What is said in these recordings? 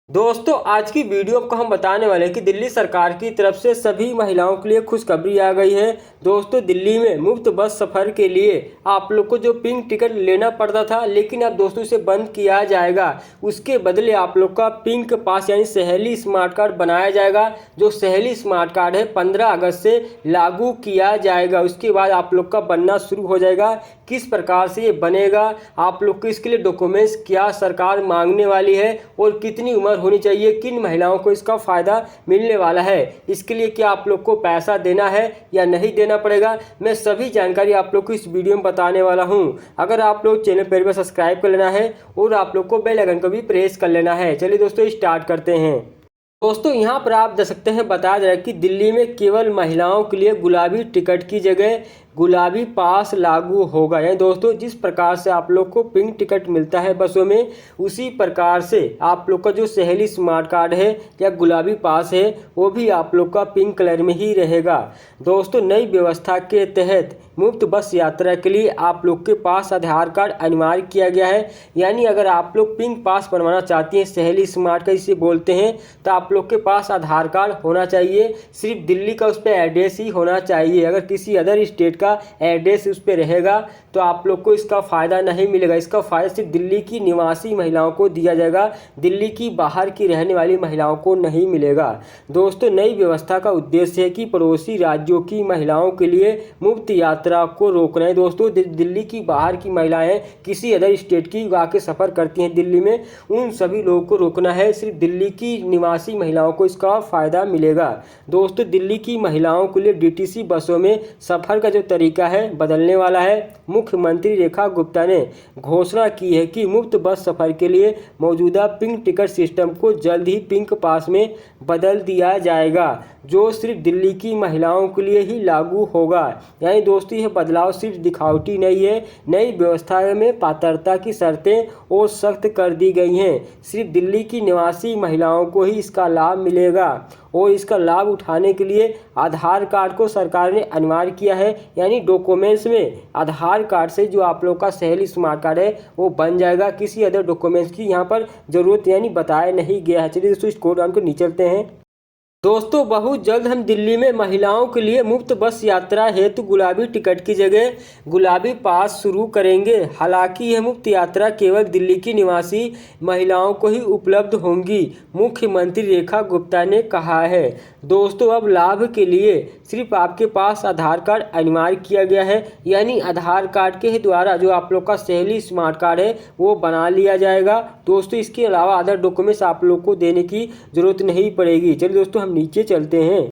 दोस्तों आज की वीडियो को हम बताने वाले हैं कि दिल्ली सरकार की तरफ से सभी महिलाओं के लिए खुशखबरी आ गई है। दोस्तों दिल्ली में मुफ्त बस सफ़र के लिए आप लोग को जो पिंक टिकट लेना पड़ता था, लेकिन अब दोस्तों इसे बंद किया जाएगा। उसके बदले आप लोग का पिंक पास यानी सहेली स्मार्ट कार्ड बनाया जाएगा। जो सहेली स्मार्ट कार्ड है 15 अगस्त से लागू किया जाएगा। उसके बाद आप लोग का बनना शुरू हो जाएगा। किस प्रकार से ये बनेगा, आप लोग को इसके लिए डॉक्यूमेंट्स क्या सरकार मांगने वाली है और कितनी उम्र होनी चाहिए, किन महिलाओं को इसका फ़ायदा मिलने वाला है, इसके लिए क्या आप लोग को पैसा देना है या नहीं देना पड़ेगा, मैं सभी जानकारी आप लोग को इस वीडियो में बताने वाला हूं। अगर आप लोग चैनल पर सब्सक्राइब कर लेना है और आप लोग को बेल आइकन को भी प्रेस कर लेना है। चलिए दोस्तों स्टार्ट करते हैं। दोस्तों यहाँ पर आप देख सकते हैं, बताया जा रहा है कि दिल्ली में केवल महिलाओं के लिए गुलाबी टिकट की जगह गुलाबी पास लागू होगा। यानी दोस्तों जिस प्रकार से आप लोग को पिंक टिकट मिलता है बसों में, उसी प्रकार से आप लोग का जो सहेली स्मार्ट कार्ड है या गुलाबी पास है वो भी आप लोग का पिंक कलर में ही रहेगा। दोस्तों नई व्यवस्था के तहत मुफ्त बस यात्रा के लिए आप लोग के पास आधार कार्ड अनिवार्य किया गया है। यानी अगर आप लोग पिंक पास बनवाना चाहती हैं, सहेली स्मार्ट का इसे बोलते हैं, तो आप लोग के पास आधार कार्ड होना चाहिए। सिर्फ दिल्ली का उस पर एड्रेस ही होना चाहिए। अगर किसी अदर स्टेट का एड्रेस उस पर रहेगा तो आप लोग को इसका फ़ायदा नहीं मिलेगा। इसका फ़ायदा सिर्फ दिल्ली की निवासी महिलाओं को दिया जाएगा, दिल्ली की बाहर की रहने वाली महिलाओं को नहीं मिलेगा। दोस्तों नई व्यवस्था का उद्देश्य है कि पड़ोसी राज्यों की महिलाओं के लिए मुफ्त यात्रा को रोकना है। दोस्तों दिल्ली की बाहर की महिलाएं किसी अदर स्टेट की आके सफ़र करती हैं दिल्ली में, उन सभी लोगों को रोकना है। सिर्फ दिल्ली की निवासी महिलाओं को इसका फ़ायदा मिलेगा। दोस्तों दिल्ली की महिलाओं के लिए डीटीसी बसों में सफ़र का जो तरीका है बदलने वाला है। मुख्यमंत्री रेखा गुप्ता ने घोषणा की है कि मुफ्त बस सफ़र के लिए मौजूदा पिंक टिकट सिस्टम को जल्द ही पिंक पास में बदल दिया जाएगा, जो सिर्फ दिल्ली की महिलाओं के लिए ही लागू होगा। यानी दोस्तों यह बदलाव सिर्फ दिखावटी नहीं है। नई व्यवस्था में पात्रता की शर्तें और सख्त कर दी गई हैं। सिर्फ दिल्ली की निवासी महिलाओं को ही इसका लाभ मिलेगा और इसका लाभ उठाने के लिए आधार कार्ड को सरकार ने अनिवार्य किया है। यानी डॉक्यूमेंट्स में आधार कार्ड से जो आप लोग का सहेली स्मार्ट कार्ड है वो बन जाएगा। किसी अदर डॉक्यूमेंट्स की यहाँ पर ज़रूरत यानी बताया नहीं गया है। चलिए दोस्तों इस कोड डाउन को नीचे चलते हैं। दोस्तों बहुत जल्द हम दिल्ली में महिलाओं के लिए मुफ्त बस यात्रा हेतु गुलाबी टिकट की जगह गुलाबी पास शुरू करेंगे। हालांकि यह मुफ्त यात्रा केवल दिल्ली की निवासी महिलाओं को ही उपलब्ध होंगी, मुख्यमंत्री रेखा गुप्ता ने कहा है। दोस्तों अब लाभ के लिए सिर्फ आपके पास आधार कार्ड अनिवार्य किया गया है। यानी आधार कार्ड के द्वारा जो आप लोग का सहेली स्मार्ट कार्ड है वो बना लिया जाएगा। दोस्तों इसके अलावा अदर डॉक्यूमेंट्स आप लोग को देने की ज़रूरत नहीं पड़ेगी। चलिए दोस्तों नीचे चलते हैं।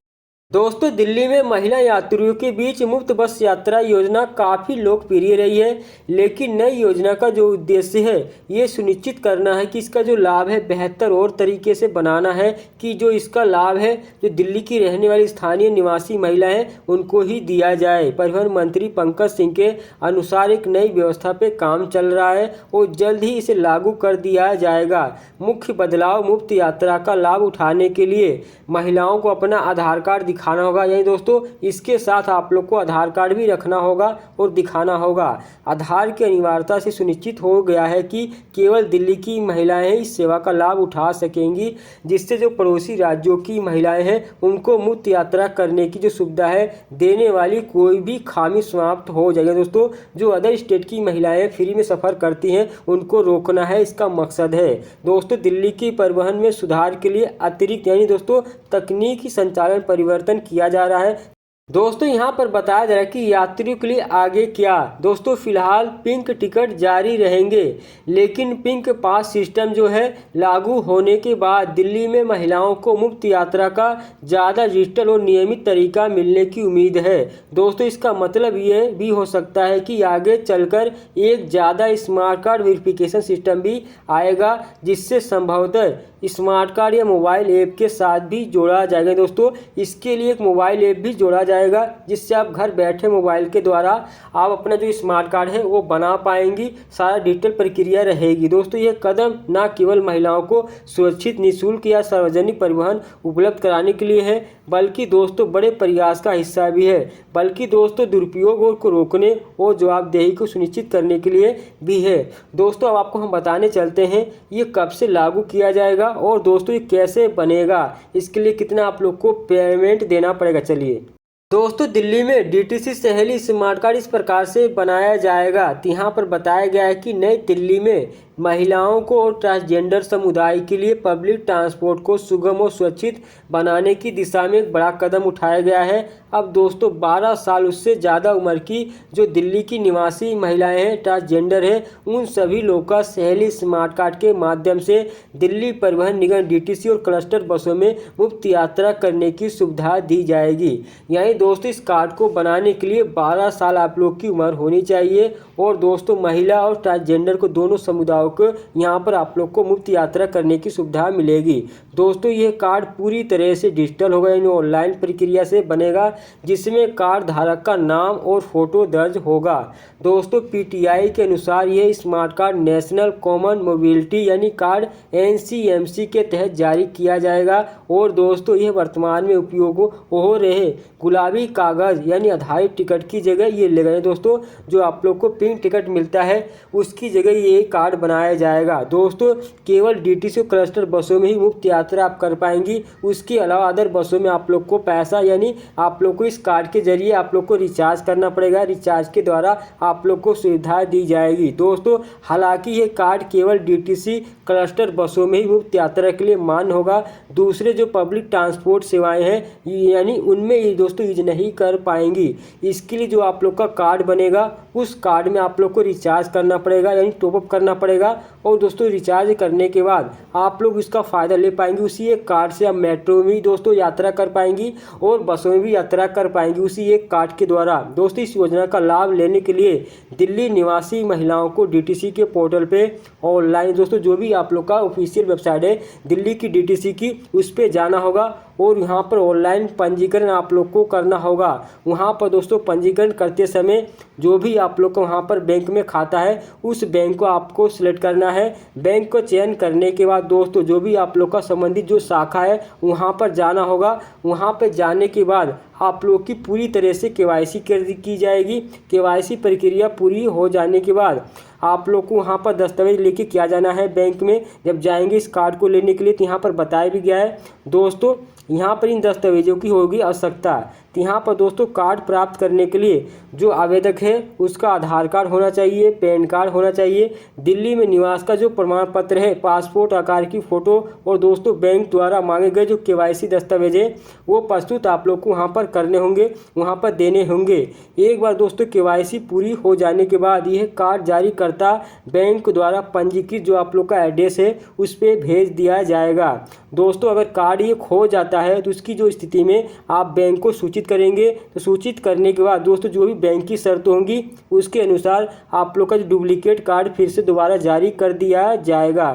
दोस्तों दिल्ली में महिला यात्रियों के बीच मुफ्त बस यात्रा योजना काफ़ी लोकप्रिय रही है, लेकिन नई योजना का जो उद्देश्य है ये सुनिश्चित करना है कि इसका जो लाभ है बेहतर और तरीके से बनाना है कि जो इसका लाभ है जो दिल्ली की रहने वाली स्थानीय निवासी महिला हैं उनको ही दिया जाए। परिवहन मंत्री पंकज सिंह के अनुसार एक नई व्यवस्था पे काम चल रहा है और जल्द ही इसे लागू कर दिया जाएगा। मुख्य बदलाव मुफ्त यात्रा का लाभ उठाने के लिए महिलाओं को अपना आधार कार्ड दिखाना होगा। यानी दोस्तों इसके साथ आप लोग को आधार कार्ड भी रखना होगा और दिखाना होगा। आधार की अनिवार्यता से सुनिश्चित हो गया है कि केवल दिल्ली की महिलाएं इस सेवा का लाभ उठा सकेंगी, जिससे जो पड़ोसी राज्यों की महिलाएं हैं उनको मुफ्त यात्रा करने की जो सुविधा है देने वाली कोई भी खामी समाप्त हो जाएगी। दोस्तों जो अदर स्टेट की महिलाएं फ्री में सफ़र करती हैं उनको रोकना है, इसका मकसद है। दोस्तों दिल्ली की परिवहन में सुधार के लिए अतिरिक्त यानी दोस्तों तकनीकी संचालन परिवर्तन किया जा रहा है। दोस्तों यहाँ पर बताया जा रहा है कि यात्रियों के लिए आगे क्या। दोस्तों फिलहाल पिंक टिकट जारी रहेंगे, लेकिन पिंक पास सिस्टम जो है लागू होने के बाद दिल्ली में महिलाओं को मुफ्त यात्रा का ज़्यादा डिजिटल और नियमित तरीका मिलने की उम्मीद है। दोस्तों इसका मतलब ये भी हो सकता है कि आगे चलकर एक ज़्यादा स्मार्ट कार्ड वेरिफिकेशन सिस्टम भी आएगा, जिससे संभवतः स्मार्ट कार्ड या मोबाइल ऐप के साथ भी जोड़ा जाएगा। दोस्तों इसके लिए एक मोबाइल ऐप भी जोड़ा जाएगा जाएगा, जिससे आप घर बैठे मोबाइल के द्वारा आप अपना जो स्मार्ट कार्ड है वो बना पाएंगी। सारा डिजिटल प्रक्रिया रहेगी। दोस्तों ये कदम न केवल महिलाओं को सुरक्षित, निःशुल्क या सार्वजनिक परिवहन उपलब्ध कराने के लिए है, बल्कि दोस्तों बड़े प्रयास का हिस्सा भी है, बल्कि दोस्तों दुरुपयोग को रोकने और जवाबदेही को सुनिश्चित करने के लिए भी है। दोस्तों अब आपको हम बताने चलते हैं ये कब से लागू किया जाएगा और दोस्तों ये कैसे बनेगा, इसके लिए कितना आप लोग को पेमेंट देना पड़ेगा। चलिए दोस्तों, दिल्ली में डीटीसी सहेली स्मार्ट कार्ड इस प्रकार से बनाया जाएगा। यहाँ पर बताया गया है कि नई दिल्ली में महिलाओं को और ट्रांसजेंडर समुदाय के लिए पब्लिक ट्रांसपोर्ट को सुगम और सुरक्षित बनाने की दिशा में एक बड़ा कदम उठाया गया है। अब दोस्तों 12 साल उससे ज़्यादा उम्र की जो दिल्ली की निवासी महिलाएं हैं, ट्रांसजेंडर हैं, उन सभी लोगों का सहेली स्मार्ट कार्ड के माध्यम से दिल्ली परिवहन निगम डीटीसी और क्लस्टर बसों में मुफ्त यात्रा करने की सुविधा दी जाएगी। यानी दोस्तों इस कार्ड को बनाने के लिए 12 साल आप लोग की उम्र होनी चाहिए और दोस्तों महिला और ट्रांसजेंडर को दोनों समुदायों को यहाँ पर आप लोग को मुफ्त यात्रा करने की सुविधा मिलेगी। दोस्तों ये कार्ड पूरी तरह से डिजिटल होगा, यानी ऑनलाइन प्रक्रिया से बनेगा, जिसमें कार्ड धारक का नाम और फोटो दर्ज होगा। दोस्तों पीटीआई के अनुसार यह smart card national common mobility यानी कार्ड एनसीएमसी के तहत जारी किया जाएगा और दोस्तों यह वर्तमान में उपयोग हो रहे गुलाबी कागज़ यानी आधारित टिकट की जगह ये लगेगा। दोस्तों जो आप लोग को पिंक टिकट मिलता है उसकी जगह ये कार्ड बनाया जाएगा। दोस्तों केवल डीटीसी क्लस्टर बसों में ही मुफ्त यात्रा आप कर पाएंगी, उसके अलावा अदर बसों में आप लोग को पैसा यानी आप लोग को इस कार्ड के जरिए आप लोग को रिचार्ज करना पड़ेगा। रिचार्ज के द्वारा आप लोग को सुविधा दी जाएगी। दोस्तों हालांकि ये कार्ड केवल डीटीसी क्लस्टर बसों में ही मुफ्त यात्रा के लिए मान्य होगा, दूसरे जो पब्लिक ट्रांसपोर्ट सेवाएं हैं यानी उनमें ये दोस्तों यूज नहीं कर पाएंगी। इसके लिए जो आप लोग का कार्ड बनेगा उस कार्ड में आप लोग को रिचार्ज करना पड़ेगा यानी टॉपअप करना पड़ेगा और दोस्तों रिचार्ज करने के बाद आप लोग इसका फ़ायदा ले पाएंगे। उसी एक कार्ड से आप मेट्रो में भी दोस्तों यात्रा कर पाएंगी और बसों में भी यात्रा कर पाएंगी उसी एक कार्ड के द्वारा। दोस्तों इस योजना का लाभ लेने के लिए दिल्ली निवासी महिलाओं को डीटीसी के पोर्टल पे ऑनलाइन दोस्तों जो भी आप लोग का ऑफिशियल वेबसाइट है दिल्ली की डीटीसी की, उस पर जाना होगा और यहाँ पर ऑनलाइन पंजीकरण आप लोग को करना होगा। वहाँ पर दोस्तों पंजीकरण करते समय जो भी आप लोग को वहाँ पर बैंक में खाता है उस बैंक को आपको सिलेक्ट करना है। बैंक को चयन करने के बाद दोस्तों जो भी आप लोग का संबंधित जो शाखा है वहाँ पर जाना होगा। वहाँ पर जाने के बाद आप लोग की पूरी तरह से केवाईसी की जाएगी। केवाईसी प्रक्रिया पूरी हो जाने के बाद आप लोग को वहाँ पर दस्तावेज लेके क्या जाना है बैंक में जब जाएंगे इस कार्ड को लेने के लिए, तो यहाँ पर बताया भी गया है। दोस्तों यहाँ पर इन दस्तावेजों की होगी आवश्यकता। तो यहाँ पर दोस्तों कार्ड प्राप्त करने के लिए जो आवेदक है उसका आधार कार्ड होना चाहिए, पैन कार्ड होना चाहिए, दिल्ली में निवास का जो प्रमाण पत्र है, पासपोर्ट आकार की फ़ोटो और दोस्तों बैंक द्वारा मांगे गए जो केवाईसी दस्तावेज है वो प्रस्तुत आप लोग को वहाँ पर करने होंगे, वहाँ पर देने होंगे। एक बार दोस्तों केवाईसी पूरी हो जाने के बाद यह कार्ड जारी करता बैंक द्वारा पंजीकृत जो आप लोग का एड्रेस है उस पर भेज दिया जाएगा। दोस्तों अगर कार्ड ये खो जाता है तो उसकी जो स्थिति में आप बैंक को सूचित करेंगे, तो सूचित करने के बाद दोस्तों जो भी बैंक की शर्त होंगी उसके अनुसार आप लोग का जो डुप्लीकेट कार्ड फिर से दोबारा जारी कर दिया जाएगा।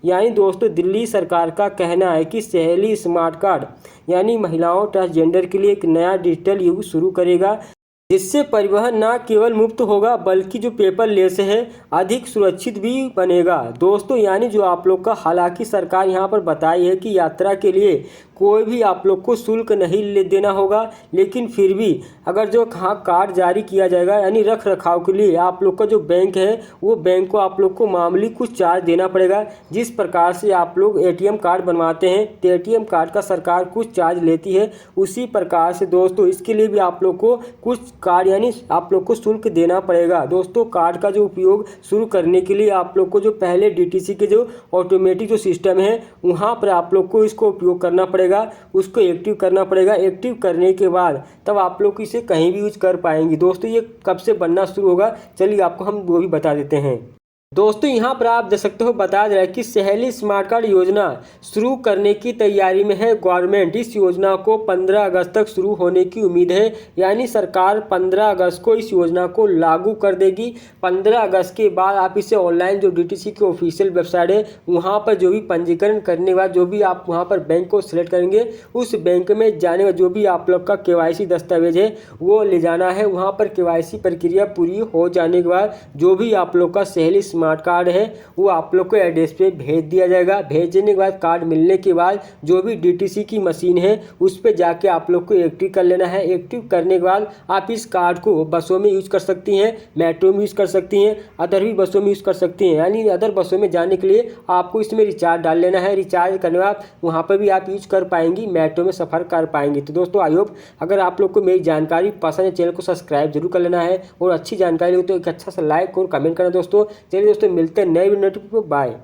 यानी दोस्तों दिल्ली सरकार का कहना है कि सहेली स्मार्ट कार्ड यानी महिलाओं ट्रांसजेंडर के लिए एक नया डिजिटल युग शुरू करेगा, जिससे परिवहन न केवल मुफ्त होगा बल्कि जो पेपरलेस है अधिक सुरक्षित भी बनेगा। दोस्तों यानी जो आप लोग का हालांकि सरकार यहाँ पर बताई है कि यात्रा के लिए कोई भी आप लोग को शुल्क नहीं देना होगा, लेकिन फिर भी अगर जो कार्ड जारी किया जाएगा यानी रख रखाव के लिए आप लोग का जो बैंक है वो बैंक को आप लोग को मामूली कुछ चार्ज देना पड़ेगा। जिस प्रकार से आप लोग एटीएम कार्ड बनवाते हैं तो एटीएम कार्ड का सरकार कुछ चार्ज लेती है, उसी प्रकार से दोस्तों इसके लिए भी आप लोग को कुछ कार्ड यानी आप लोग को शुल्क देना पड़ेगा। दोस्तों कार्ड का जो उपयोग शुरू करने के लिए आप लोग को जो पहले डीटीसी के जो ऑटोमेटिक जो सिस्टम है वहाँ पर आप लोग को इसको उपयोग करना पड़ेगा, उसको एक्टिव करना पड़ेगा। एक्टिव करने के बाद तब आप लोग इसे कहीं भी यूज कर पाएंगे। दोस्तों ये कब से बनना शुरू होगा चलिए आपको हम वो भी बता देते हैं। दोस्तों यहाँ पर आप देख सकते हो बताया जा रहा है कि सहेली स्मार्ट कार्ड योजना शुरू करने की तैयारी में है गवर्नमेंट। इस योजना को 15 अगस्त तक शुरू होने की उम्मीद है, यानी सरकार 15 अगस्त को इस योजना को लागू कर देगी। 15 अगस्त के बाद आप इसे ऑनलाइन जो डीटीसी की ऑफिशियल वेबसाइट है वहाँ पर जो भी पंजीकरण करने के बाद जो भी आप वहाँ पर बैंक को सिलेक्ट करेंगे, उस बैंक में जाने का जो भी आप लोग का केवाईसी दस्तावेज है वो ले जाना है। वहाँ पर केवाईसी प्रक्रिया पूरी हो जाने के बाद जो भी आप लोग का सहेली स्मार्ट कार्ड है वो आप लोग को एड्रेस पे भेज दिया जाएगा। भेजने के बाद कार्ड मिलने के बाद जो भी डीटीसी की मशीन है उस पे जाके आप लोग को एक्टिव कर लेना है। एक्टिव करने के बाद आप इस कार्ड को बसों में यूज़ कर सकती हैं, मेट्रो में यूज़ कर सकती हैं, अदर भी बसों में यूज़ कर सकती हैं। यानी अदर बसों में जाने के लिए आपको इसमें रिचार्ज डाल लेना है। रिचार्ज करने के बाद वहाँ पर भी आप यूज कर पाएंगी, मेट्रो में सफ़र कर पाएंगी। तो दोस्तों आई होप अगर आप लोग को मेरी जानकारी पसंद है, चैनल को सब्सक्राइब जरूर कर लेना है और अच्छी जानकारी हो तो एक अच्छा सा लाइक और कमेंट करना दोस्तों। चलिए दोस्तों मिलते हैं नए वीडियो। बाय।